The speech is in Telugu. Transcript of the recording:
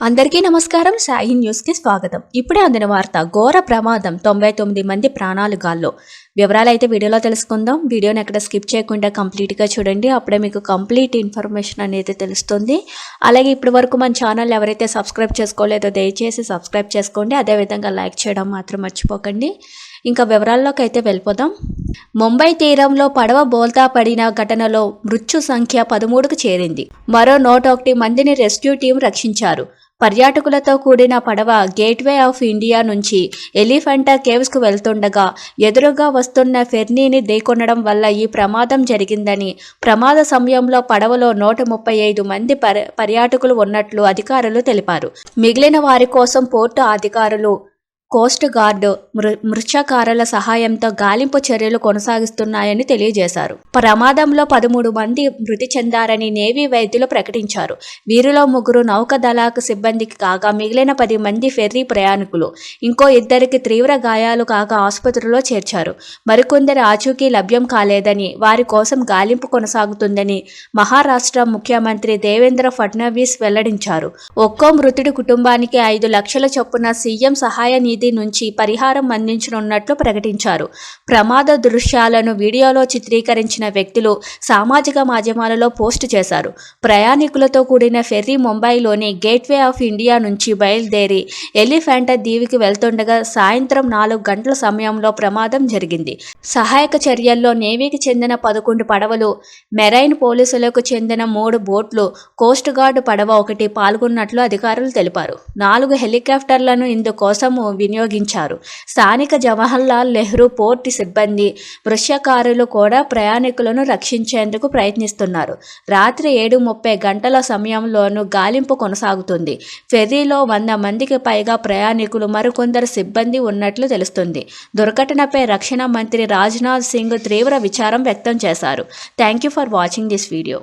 అందరికీ నమస్కారం. సాయి న్యూస్కి స్వాగతం. ఇప్పుడే అందిన వార్త, ఘోర ప్రమాదం, 99 మంది ప్రాణాలు గాల్లో. వివరాలు అయితే వీడియోలో తెలుసుకుందాం. వీడియోని ఎక్కడ స్కిప్ చేయకుండా కంప్లీట్గా చూడండి. అప్పుడే మీకు కంప్లీట్ ఇన్ఫర్మేషన్ అనేది తెలుస్తుంది. అలాగే ఇప్పటి వరకు మన ఛానల్ ఎవరైతే సబ్స్క్రైబ్ చేసుకోలేదో దయచేసి సబ్స్క్రైబ్ చేసుకోండి. అదేవిధంగా లైక్ చేయడం మాత్రం మర్చిపోకండి. ఇంకా వివరాల్లోకి అయితే వెళ్ళిపోదాం. ముంబై తీరంలో పడవ బోల్తా పడిన ఘటనలో మృత్యు సంఖ్య 13కు చేరింది. మరో 101 మందిని రెస్క్యూ టీం రక్షించారు. పర్యాటకులతో కూడిన పడవ గేట్వే ఆఫ్ ఇండియా నుంచి ఎలిఫెంటా కేవ్స్కు వెళ్తుండగా ఎదురుగా వస్తున్న ఫెర్నీని ఢీకొనడం వల్ల ఈ ప్రమాదం జరిగిందని, ప్రమాద సమయంలో పడవలో 135 మంది పర్యాటకులు ఉన్నట్లు అధికారులు తెలిపారు. మిగిలిన వారి కోసం పోర్టు అధికారులు, కోస్ట్ గార్డు, మృత్యకారుల సహాయంతో గాలింపు చర్యలు కొనసాగిస్తున్నాయని తెలియజేశారు. ప్రమాదంలో 13 మంది మృతి చెందారని నేవీ వైద్యులు ప్రకటించారు. వీరిలో 3 నౌకాదళాకు సిబ్బందికి కాగా మిగిలిన 10 మంది ఫెర్రీ ప్రయాణికులు. ఇంకో 2కి తీవ్ర గాయాలు కాగా ఆసుపత్రిలో చేర్చారు. మరికొందరు ఆచూకీ లభ్యం కాలేదని, వారి కోసం గాలింపు కొనసాగుతుందని మహారాష్ట్ర ముఖ్యమంత్రి దేవేంద్ర ఫడ్నవీస్ వెల్లడించారు. ఒక్కో మృతుడి కుటుంబానికి 5 లక్షల చొప్పున సీఎం సహాయ నిధి నుంచి పరిహారం అందించనున్నట్లు ప్రకటించారు. ప్రమాద దృశ్యాలను వీడియోలో చిత్రీకరించిన వ్యక్తులు సామాజిక మాధ్యమాలలో పోస్టు చేశారు. ప్రయాణికులతో కూడిన ఫెర్రీ ముంబైలోని గేట్వే ఆఫ్ ఇండియా నుంచి బయలుదేరి ఎలిఫెంటా దీవికి వెళ్తుండగా సాయంత్రం 4 గంటల సమయంలో ప్రమాదం జరిగింది. సహాయక చర్యల్లో నేవీకి చెందిన 11 పడవలు, మెరైన్ పోలీసులకు చెందిన 3 బోట్లు, కోస్ట్ గార్డు పడవ 1 పాల్గొన్నట్లు అధికారులు తెలిపారు. 4 హెలికాప్టర్లను ఇందుకోసము వినియోగించారు. స్థానిక జవహర్లాల్ నెహ్రూ పోర్టు సిబ్బంది, మత్స్యకారులు కూడా ప్రయాణికులను రక్షించేందుకు ప్రయత్నిస్తున్నారు. రాత్రి 7:30 గంటల సమయంలోనూ గాలింపు కొనసాగుతుంది. ఫెర్రీలో 100 మందికి పైగా ప్రయాణికులు, మరికొందరు సిబ్బంది ఉన్నట్లు తెలుస్తుంది. దుర్ఘటనపై రక్షణ మంత్రి రాజ్నాథ్ సింగ్ తీవ్ర విచారం వ్యక్తం చేశారు. Thank you for watching this video.